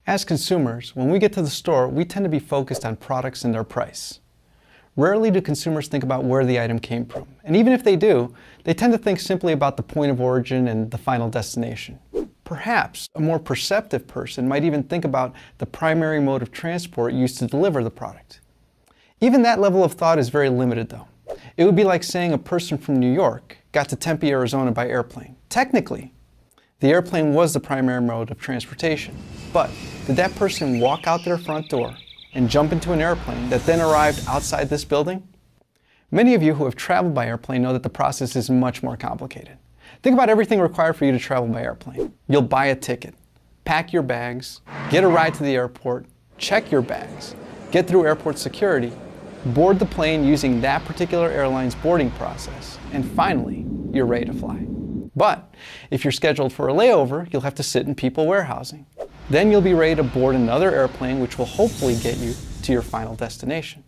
As consumers, when we get to the store, we tend to be focused on products and their price. Rarely do consumers think about where the item came from, and even if they do, they tend to think simply about the point of origin and the final destination. Perhaps a more perceptive person might even think about the primary mode of transport used to deliver the product. Even that level of thought is very limited though. It would be like saying a person from New York got to Tempe, Arizona by airplane. Technically, the airplane was the primary mode of transportation, but did that person walk out their front door and jump into an airplane that then arrived outside this building? Many of you who have traveled by airplane know that the process is much more complicated. Think about everything required for you to travel by airplane. You'll buy a ticket, pack your bags, get a ride to the airport, check your bags, get through airport security, board the plane using that particular airline's boarding process, and finally, you're ready to fly. But if you're scheduled for a layover, you'll have to sit in people warehousing. Then you'll be ready to board another airplane which will hopefully get you to your final destination.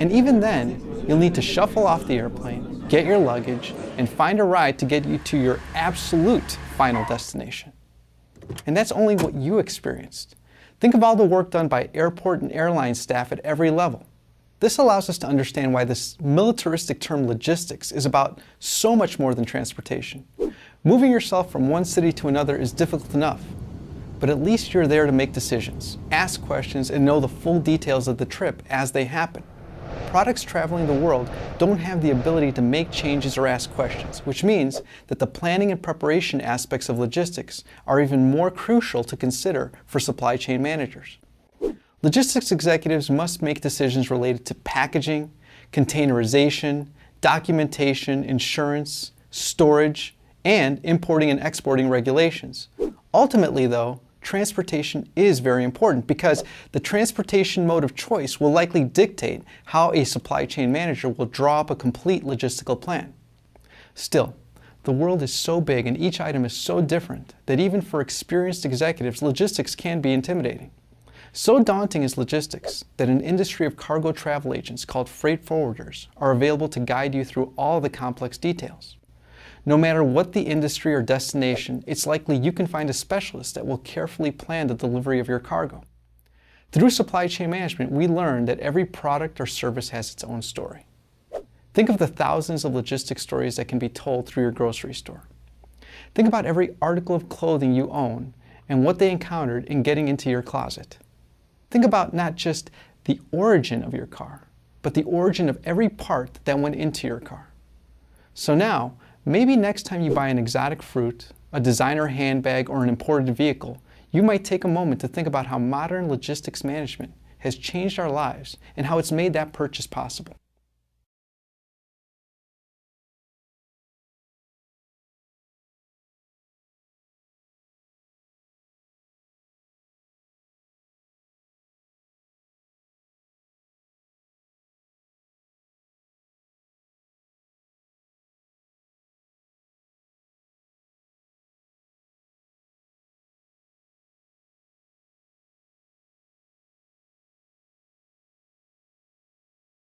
And even then, you'll need to shuffle off the airplane, get your luggage, and find a ride to get you to your absolute final destination. And that's only what you experienced. Think of all the work done by airport and airline staff at every level. This allows us to understand why this militaristic term logistics is about so much more than transportation. Moving yourself from one city to another is difficult enough, but at least you're there to make decisions, ask questions, and know the full details of the trip as they happen. Products traveling the world don't have the ability to make changes or ask questions, which means that the planning and preparation aspects of logistics are even more crucial to consider for supply chain managers. Logistics executives must make decisions related to packaging, containerization, documentation, insurance, storage, and importing and exporting regulations. Ultimately, though, transportation is very important because the transportation mode of choice will likely dictate how a supply chain manager will draw up a complete logistical plan. Still, the world is so big and each item is so different that even for experienced executives, logistics can be intimidating. So daunting is logistics that an industry of cargo travel agents called freight forwarders are available to guide you through all the complex details. No matter what the industry or destination, it's likely you can find a specialist that will carefully plan the delivery of your cargo. Through supply chain management, we learned that every product or service has its own story. Think of the thousands of logistics stories that can be told through your grocery store. Think about every article of clothing you own and what they encountered in getting into your closet. Think about not just the origin of your car, but the origin of every part that went into your car. So now, maybe next time you buy an exotic fruit, a designer handbag, or an imported vehicle, you might take a moment to think about how modern logistics management has changed our lives and how it's made that purchase possible.